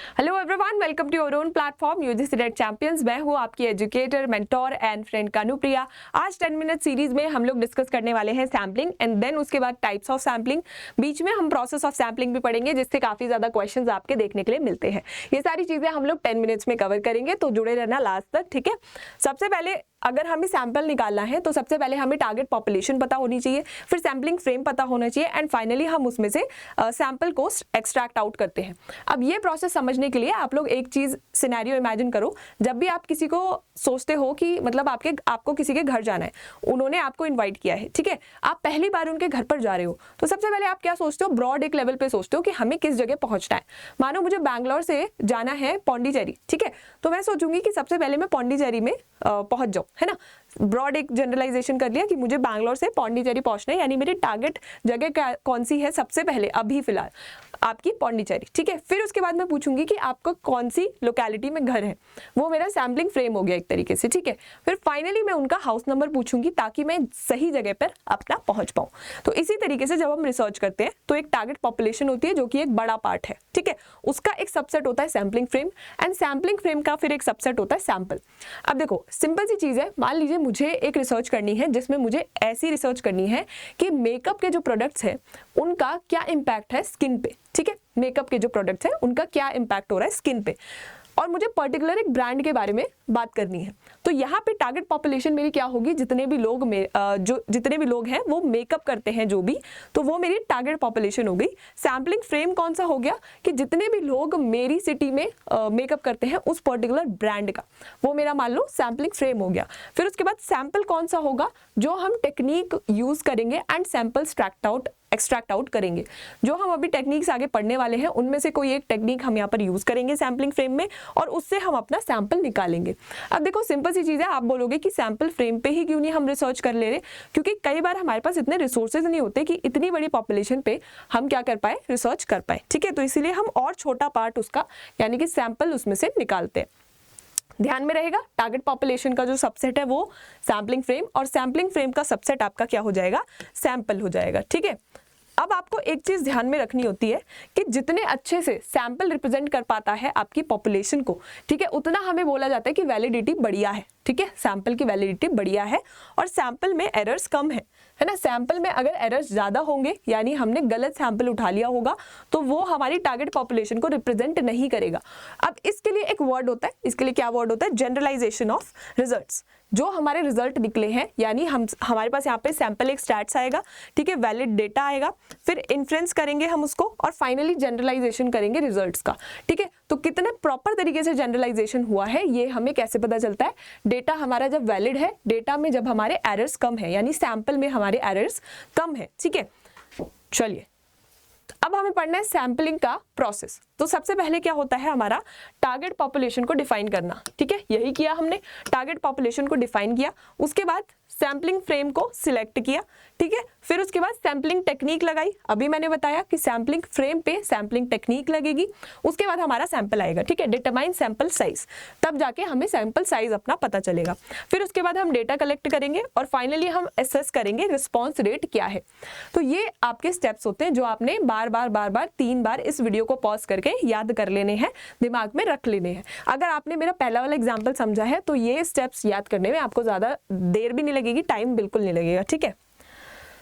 Hello everyone, welcome to your own platform UGC NET champions. मैं हूँ आपकी educator, mentor and friend Kanupriya. आज 10 minute series में हम लोग डिस्कस करने वाले हैं सैम्पलिंग एंड देन उसके बाद टाइप्स ऑफ सैम्पलिंग। बीच में हम प्रोसेस ऑफ सैम्पलिंग भी पढ़ेंगे, जिससे काफी ज्यादा क्वेश्चंस आपके देखने के लिए मिलते हैं। ये सारी चीजें हम लोग 10 मिनट्स में कवर करेंगे, तो जुड़े रहना लास्ट तक, ठीक है। सबसे पहले अगर हमें सैंपल निकालना है तो सबसे पहले हमें टारगेट पॉपुलेशन पता होनी चाहिए, फिर सैम्पलिंग फ्रेम पता होना चाहिए एंड फाइनली हम उसमें से सैंपल को एक्सट्रैक्ट आउट करते हैं। अब ये प्रोसेस समझने के लिए आप लोग एक चीज सिनेरियो इमेजिन करो। जब भी आप किसी को सोचते हो कि मतलब आपको किसी के घर जाना है, उन्होंने आपको इन्वाइट किया है, ठीक है, आप पहली बार उनके घर पर जा रहे हो, तो सबसे पहले आप क्या सोचते हो? ब्रॉड एक लेवल पे सोचते हो कि हमें किस जगह पहुंचना है। मानो मुझे बैंगलोर से जाना है पौंडीचेरी, ठीक है, तो मैं सोचूंगी कि सबसे पहले मैं पौंडीचेरी में पहुंच जाऊं, है ना। ब्रॉड एक जनरलाइजेशन कर लिया कि मुझे बैंगलोर से पौंडीचेरी पहुंचना है, यानी मेरी टारगेट जगह कौन सी है सबसे पहले, अभी फिलहाल आपकी पौंडीचेरी, ठीक है। फिर उसके बाद मैं पूछूंगी कि आपको कौन सी लोकेलिटी में घर है, वो मेरा सैम्पलिंग फ्रेम हो गया एक तरीके से, ठीक है। फिर फाइनली मैं उनका हाउस नंबर पूछूंगी ताकि मैं सही जगह पर अपना पहुंच पाऊं। तो इसी तरीके से जब हम रिसर्च करते हैं तो एक टारगेट पॉपुलेशन होती है जो कि एक बड़ा पार्ट है, ठीक है, उसका एक सबसेट होता है sampling frame and sampling frame का फिर एक सबसेट होता है सैंपल। अब देखो सिंपल सी चीज है, मान लीजिए मुझे एक रिसर्च करनी है जिसमें मुझे ऐसी रिसर्च करनी है कि मेकअप के जो प्रोडक्ट्स हैं उनका क्या इंपैक्ट है स्किन पे, ठीक है। मेकअप के जो प्रोडक्ट्स हैं उनका क्या इंपैक्ट हो रहा है स्किन पे, और मुझे पर्टिकुलर एक ब्रांड के बारे में बात करनी है। तो यहाँ पे टारगेट पॉपुलेशन मेरी क्या होगी? जितने भी लोग हैं वो मेकअप करते हैं जो भी, तो वो मेरी टारगेट पॉपुलेशन हो गई। सैम्पलिंग फ्रेम कौन सा हो गया कि जितने भी लोग मेरी सिटी में मेकअप करते हैं उस पर्टिकुलर ब्रांड का, वो मेरा मान लो सैम्पलिंग फ्रेम हो गया। फिर उसके बाद सैंपल कौन सा होगा? जो हम टेक्निक यूज करेंगे एंड सैंपल एक्सट्रैक्ट आउट करेंगे। जो हम अभी टेक्निक्स आगे पढ़ने वाले हैं उनमें से कोई एक टेक्निक हम यहाँ पर यूज करेंगे सैम्पलिंग फ्रेम में, और उससे हम अपना सैंपल निकालेंगे। अब देखो सिंपल सी चीज है, आप बोलोगे कि सैंपल फ्रेम पे ही क्यों नहीं हम रिसर्च कर ले रहे, क्योंकि कई बार हमारे पास इतने रिसोर्सेज नहीं होते कि इतनी बड़ी पॉपुलेशन पे हम क्या कर पाए, रिसर्च कर पाए, ठीक है। तो इसीलिए हम और छोटा पार्ट उसका यानी कि सैंपल उसमें से निकालते हैं। ध्यान में रहेगा, टारगेट पॉपुलेशन का जो सबसेट है वो सैम्पलिंग फ्रेम, और सैम्पलिंग फ्रेम का सबसेट आपका क्या हो जाएगा? सैंपल हो जाएगा, ठीक है। अब आपको एक चीज ध्यान में रखनी होती है कि जितने अच्छे से सैंपल रिप्रेजेंट कर पाता है आपकी पॉपुलेशन को, ठीक है, उतना हमें बोला जाता है कि वैलिडिटी बढ़िया है, ठीक है। सैंपल की वैलिडिटी बढ़िया है और सैंपल में एरर्स कम है ना। सैंपल में अगर एरर्स ज्यादा होंगे यानी हमने गलत सैंपल उठा लिया होगा तो वो हमारी टारगेट पॉपुलेशन को रिप्रेजेंट नहीं करेगा। अब इसके लिए एक वर्ड होता है, इसके लिए क्या वर्ड होता है? Generalisation of results. जो हमारे रिजल्ट निकले हैं यानी हमारे पास यहाँ पे सैंपल एक स्टैट्स आएगा, ठीक है, वैलिड डेटा आएगा, फिर इन्फ्रेंस करेंगे हम उसको और फाइनली जनरलाइजेशन करेंगे रिजल्ट्स का, ठीक है। तो कितने प्रॉपर तरीके से जनरलाइजेशन हुआ है ये हमें कैसे पता चलता है? डेटा हमारा जब वैलिड है, डेटा में जब हमारे एरर्स कम है यानी सैंपल में हमारे एरर्स कम है, ठीक है। चलिए अब हमें पढ़ना है सैंपलिंग का प्रोसेस। तो सबसे पहले क्या होता है हमारा? टारगेट पॉपुलेशन को डिफाइन करना, ठीक है, यही किया हमने, टारगेट पॉपुलेशन को डिफाइन किया, उसके बाद सैंपलिंग फ्रेम को सिलेक्ट किया, ठीक है, फिर उसके बाद सैंपलिंग टेक्निक लगाई। अभी मैंने बताया कि सैंपलिंग फ्रेम पे सैंपलिंग टेक्निक लगेगी, उसके बाद हमारा सैंपल आएगा, ठीक है, डिटरमाइन सैंपल साइज, तब जाके हमें सैंपल साइज अपना पता चलेगा। फिर उसके बाद हम डेटा कलेक्ट करेंगे और फाइनली हम एसेस करेंगे रिस्पॉन्स रेट क्या है। तो ये आपके स्टेप्स होते हैं जो आपने बार बार 3 बार इस वीडियो को पॉज करके याद कर लेने हैं, दिमाग में रख लेने हैं। अगर आपने मेरा पहला वाला एग्जांपल समझा है तो ये स्टेप्स याद करने में आपको ज्यादा देर भी नहीं लगेगी, टाइम बिल्कुल नहीं लगेगा, ठीक है।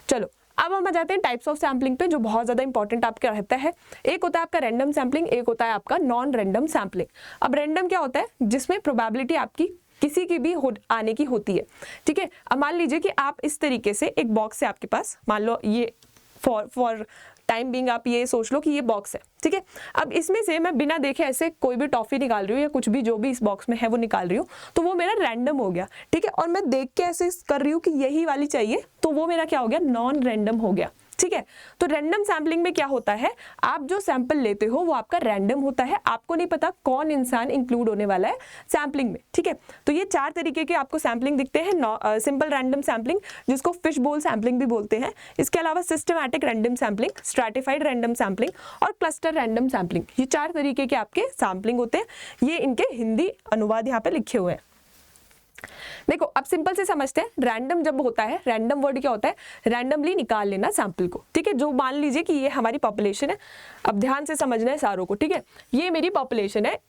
चलो अब हम आ जाते हैं टाइप्स ऑफ सैम्पलिंग पे, जो बहुत ज्यादा इंपॉर्टेंट आपका रहता है। एक होता है आपका रैंडम सैम्पलिंग, एक होता है आपका नॉन रैंडम सैम्पलिंग। अब रैंडम क्या होता है? जिसमें प्रोबेबिलिटी आपकी किसी की भी आने की होती है, ठीक है। अब मान लीजिए कि आप इस तरीके से एक बॉक्स है आपके पास, मान लो ये फॉर टाइम बीइंग आप ये सोच लो कि ये बॉक्स है, ठीक है। अब इसमें से मैं बिना देखे ऐसे कोई भी टॉफी निकाल रही हूँ या कुछ भी जो भी इस बॉक्स में है वो निकाल रही हूँ, तो वो मेरा रैंडम हो गया, ठीक है। और मैं देख के ऐसे कर रही हूँ कि यही वाली चाहिए, तो वो मेरा क्या हो गया? नॉन रैंडम हो गया, ठीक है। तो रैंडम सैम्पलिंग में क्या होता है? आप जो सैंपल लेते हो वो आपका रैंडम होता है, आपको नहीं पता कौन इंसान इंक्लूड होने वाला है सैम्पलिंग में, ठीक है। तो ये 4 तरीके के आपको सैम्पलिंग दिखते हैं। सिंपल रैंडम सैम्पलिंग जिसको फिश बोल सैम्पलिंग भी बोलते हैं, इसके अलावा systematic random sampling, stratified random sampling और क्लस्टर रैंडम सैम्पलिंग। ये 4 तरीके के आपके सैम्पलिंग होते हैं। ये इनके हिंदी अनुवाद यहाँ पे लिखे हुए हैं। देखो अब सिंपल से समझते हैं, रैंडम जब होता है, रैंडम वर्ड क्या होता है, रैंडमली निकाल लेना सैंपल को, ठीक है। जो मान लीजिए कि ये हमारी पॉपुलेशन है, अब ध्यान से समझना है सारों को, ठीक है। ये मेरी पॉपुलेशन है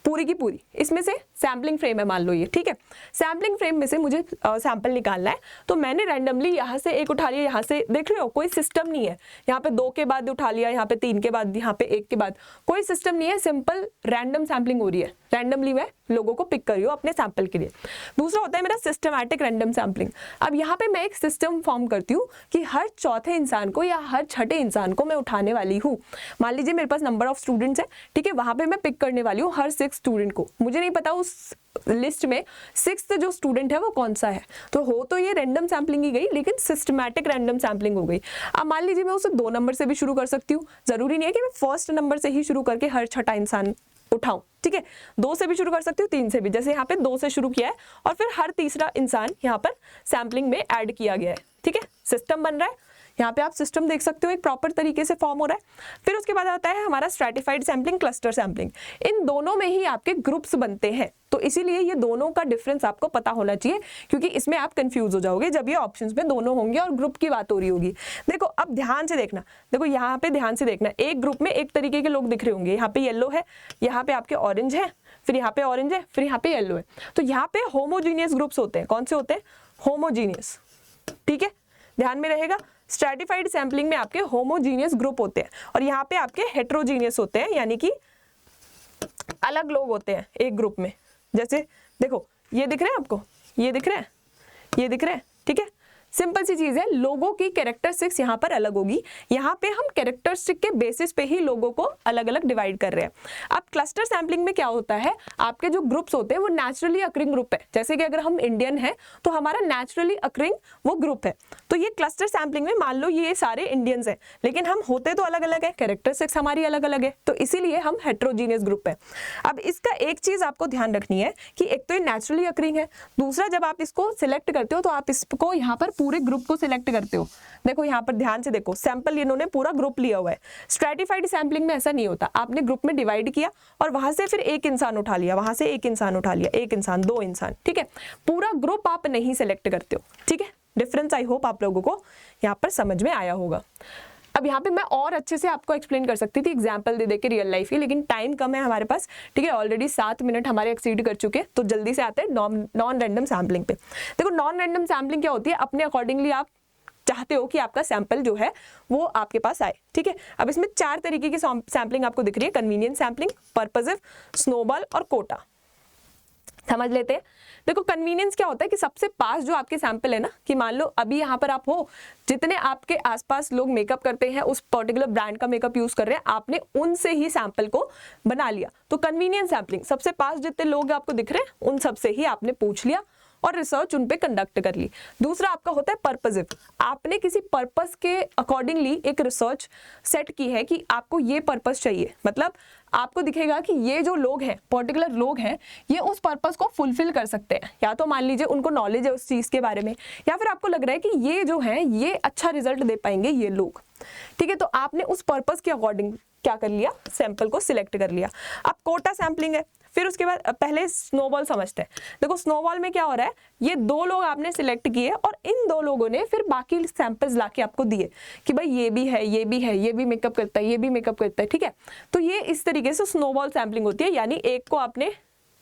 पूरी की पूरी, इसमें से सैम्पलिंग फ्रेम है मान लो ये, ठीक है। सैम्पलिंग फ्रेम में से मुझे सैंपल निकालना है, तो मैंने रैंडमली यहाँ से एक उठा लिया, यहाँ से देख रहे हो कोई सिस्टम नहीं है, यहाँ पे 2 के बाद उठा लिया, यहाँ पे 3 के बाद, यहाँ पे 1 के बाद, कोई सिस्टम नहीं है, सिंपल रैंडम सैम्पलिंग हो रही है। रैंडमली मैं लोगों को पिक कर रही हूँ अपने सैंपल के लिए। दूसरा होता है मेरा सिस्टमैटिक रैंडम सैम्पलिंग। अब यहाँ पे मैं एक सिस्टम फॉर्म करती हूँ कि हर चौथे इंसान को या हर छठे इंसान को मैं उठाने वाली हूँ। मान लीजिए मेरे पास नंबर ऑफ स्टूडेंट्स है, ठीक है, वहां पे मैं पिक करने वाली हूँ हर 6 स्टूडेंट को। मुझे नहीं पता उस लिस्ट में 6th जो स्टूडेंट है वो कौन सा है, तो हो तो ये रैंडम सैम्पलिंग ही गई, लेकिन सिस्टमैटिक रैंडम सैम्पलिंग हो गई। अब मान लीजिए मैं उसे 2 नंबर से भी शुरू कर सकती हूँ, जरूरी नहीं है कि मैं फर्स्ट नंबर से ही शुरू करके हर छठा इंसान उठाऊं, ठीक है। 2 से भी शुरू कर सकती हूँ, 3 से भी, जैसे यहाँ पे 2 से शुरू किया है और फिर हर तीसरा इंसान यहाँ पर सैम्पलिंग में ऐड किया गया है, ठीक है। सिस्टम बन रहा है, यहाँ पे आप सिस्टम देख सकते हो एक प्रॉपर तरीके से फॉर्म हो रहा है। फिर उसके बाद आता है हमारा स्ट्रैटिफाइड सैम्पलिंग, क्लस्टर सैम्पलिंग। इन दोनों में ही आपके ग्रुप्स बनते हैं, तो इसीलिए ये दोनों का डिफरेंस आपको पता होना चाहिए, क्योंकि इसमें आप कंफ्यूज हो जाओगे जब ये ऑप्शंस में दोनों होंगे और ग्रुप की बात हो रही होगी। देखो अब ध्यान से देखना, देखो यहाँ पे ध्यान से देखना, एक ग्रुप में एक तरीके के लोग दिख रहे होंगे, यहाँ पे येलो है, यहाँ पे आपके ऑरेंज है, फिर यहाँ पे ऑरेंज है, फिर यहाँ पे येलो है, तो यहाँ पे होमोजीनियस ग्रुप्स होते हैं। कौन से होते हैं? होमोजीनियस, ठीक है, ध्यान में रहेगा। स्ट्रैटिफाइड सैम्पलिंग में आपके होमोजीनियस ग्रुप होते हैं और यहाँ पे आपके हेट्रोजीनियस होते हैं, यानी कि अलग लोग होते हैं एक ग्रुप में। जैसे देखो ये दिख रहे हैं आपको, ये दिख रहे हैं, ये दिख रहे हैं, ठीक है। सिंपल सी चीज है, लोगों की कैरेक्टरिस्टिक्स यहाँ पर अलग होगी, यहाँ पे हम कैरेक्टरिस्टिक के बेसिस पे ही लोगों को अलग अलग डिवाइड कर रहे हैं। अब क्लस्टर सैम्पलिंग में क्या होता है, आपके जो ग्रुप्स होते हैं वो नेचुरली अकरिंग ग्रुप है। जैसे कि अगर हम इंडियन है तो हमारा नेचुरली अकरिंग वो ग्रुप है, तो ये क्लस्टर सैम्पलिंग में मान लो ये सारे इंडियंस है, लेकिन हम होते तो अलग अलग है, कैरेक्टरिस्टिक्स हमारी अलग अलग है, तो इसीलिए हम हेट्रोजीनियस ग्रुप है। अब इसका एक चीज आपको ध्यान रखनी है कि एक तो ये नेचुरली अकरिंग है, दूसरा जब आप इसको सिलेक्ट करते हो तो आप इसको यहाँ पर पूरे ग्रुप को सिलेक्ट करते हो। देखो यहाँ पर ध्यान से देखो, सैंपल इन्होंने पूरा ग्रुप लिया हुआ है। स्ट्रैटिफाइड सैम्पलिंग में ऐसा नहीं होता, आपने ग्रुप में डिवाइड किया और वहां से फिर एक इंसान उठा लिया, वहां से एक इंसान उठा लिया, एक इंसान, 2 इंसान, ठीक है, पूरा ग्रुप आप नहीं सिलेक्ट करते हो, ठीक है। डिफरेंस आई होप आप लोगों को यहाँ पर समझ में आया होगा। अब यहाँ पे मैं और अच्छे से आपको एक्सप्लेन कर सकती थी एग्जाम्पल दे के रियल लाइफ की, लेकिन टाइम कम है हमारे पास, ठीक है। ऑलरेडी 7 मिनट हमारे एक्सीड कर चुके हैं, तो जल्दी से आते हैं नॉन रैंडम सैम्पलिंग पे। देखो नॉन रैंडम सैम्पलिंग क्या होती है, अपने अकॉर्डिंगली आप चाहते हो कि आपका सैंपल जो है वो आपके पास आए, ठीक है। अब इसमें 4 तरीके की सैम्पलिंग आपको दिख रही है, कन्वीनियंट सैम्पलिंग, पर्पसिव, स्नोबॉल और कोटा। समझ लेते हैं। देखो कन्वीनियंस क्या होता है कि सबसे पास जो आपके सैंपल है ना, कि मान लो अभी यहाँ पर आप हो, जितने आपके आसपास लोग मेकअप करते हैं, उस पर्टिकुलर ब्रांड का मेकअप यूज कर रहे हैं, आपने उनसे ही सैंपल को बना लिया, तो कन्वीनियंस सैम्पलिंग, सबसे पास जितने लोग आपको दिख रहे हैं उन सबसे ही आपने पूछ लिया और रिसर्च उन पे कंडक्ट कर ली। दूसरा आपका होता है पर्पसिव, आपने किसी पर्पस के अकॉर्डिंगली एक रिसर्च सेट की है कि आपको ये पर्पस चाहिए, मतलब आपको दिखेगा कि ये जो लोग हैं, पर्टिकुलर लोग हैं, ये उस पर्पस को फुलफिल कर सकते हैं, या तो मान लीजिए उनको नॉलेज है उस चीज के बारे में, या फिर आपको लग रहा है कि ये जो है ये अच्छा रिजल्ट दे पाएंगे ये लोग, ठीक है। तो आपने उस पर्पस के अकॉर्डिंग क्या कर लिया, सैंपल को सिलेक्ट कर लिया। अब कोटा सैम्पलिंग है, फिर उसके बाद पहले स्नोबॉल समझते हैं। देखो स्नोबॉल में क्या हो रहा है, ये 2 लोग आपने सिलेक्ट किए और इन 2 लोगों ने फिर बाकी सैंपल्स लाके आपको दिए कि भाई ये भी है, ये भी है, ये भी मेकअप करता है, ये भी मेकअप करता है, ठीक है। तो ये इस तरीके से स्नोबॉल सैम्पलिंग होती है, यानी एक को आपने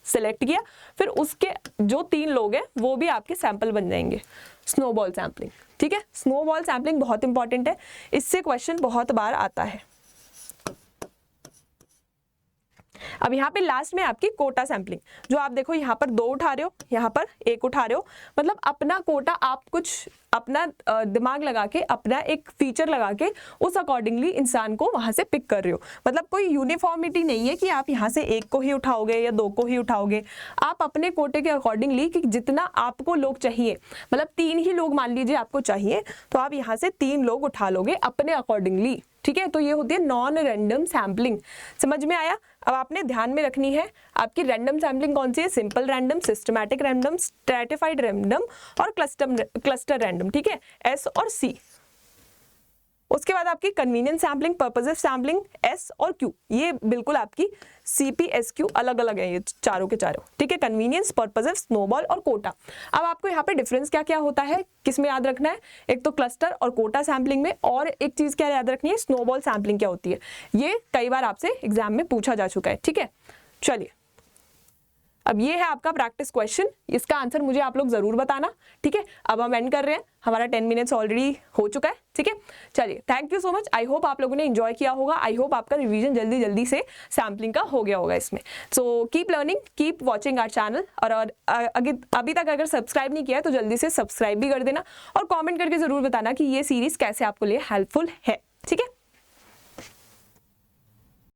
सिलेक्ट किया, फिर उसके जो 3 लोग हैं वो भी आपके सैंपल बन जाएंगे, स्नोबॉल सैम्पलिंग, ठीक है। स्नोबॉल सैम्पलिंग बहुत इंपॉर्टेंट है, इससे क्वेश्चन बहुत बार आता है। अब यहाँ पे लास्ट में आपकी कोटा सैम्पलिंग, जो आप देखो यहाँ पर 2 उठा रहे हो, यहाँ पर 1 उठा रहे हो, मतलब अपना कोटा आप कुछ अपना दिमाग लगा के, अपना एक फीचर लगा के उस अकॉर्डिंगली इंसान को वहां से पिक कर रहे हो। मतलब कोई यूनिफॉर्मिटी नहीं है कि आप यहाँ से 1 को ही उठाओगे या 2 को ही उठाओगे, आप अपने कोटे के अकॉर्डिंगली कि जितना आपको लोग चाहिए, मतलब 3 ही लोग मान लीजिए आपको चाहिए, तो आप यहाँ से 3 लोग उठा लोगे अपने अकॉर्डिंगली, ठीक है। तो ये होती है नॉन रैंडम सैम्पलिंग। समझ में आया? अब आपने ध्यान में रखनी है आपकी रैंडम सैम्पलिंग कौन सी है, simple random, systematic random, stratified random और क्लस्टर रैंडम, ठीक है, S और C। उसके बाद आपकी convenience sampling, purposive sampling S और क्यू, ये बिल्कुल आपकी CPSQ अलग अलग है, ये चारों के चारों, ठीक है। कन्वीनियंस, पर्पसिव, स्नोबॉल और कोटा। अब आपको यहाँ पे डिफरेंस क्या क्या होता है, किस में याद रखना है, एक तो क्लस्टर और कोटा सैम्पलिंग में, और एक चीज क्या याद रखनी है, स्नोबॉल सैम्पलिंग क्या होती है। ये कई बार आपसे एग्जाम में पूछा जा चुका है, ठीक है। चलिए, अब ये है आपका प्रैक्टिस क्वेश्चन, इसका आंसर मुझे आप लोग जरूर बताना, ठीक है। अब हम एंड कर रहे हैं, हमारा 10 मिनट्स ऑलरेडी हो चुका है, ठीक है। चलिए, thank you so much. I hope आप लोगों ने एंजॉय किया होगा, आई होप आपका रिवीजन जल्दी जल्दी से सैम्पलिंग का हो गया होगा इसमें। So keep learning, keep watching our channel, और अभी तक अगर सब्सक्राइब नहीं किया है तो जल्दी से सब्सक्राइब भी कर देना, और कॉमेंट करके जरूर बताना कि ये सीरीज कैसे आपको लिए हेल्पफुल है, ठीक है।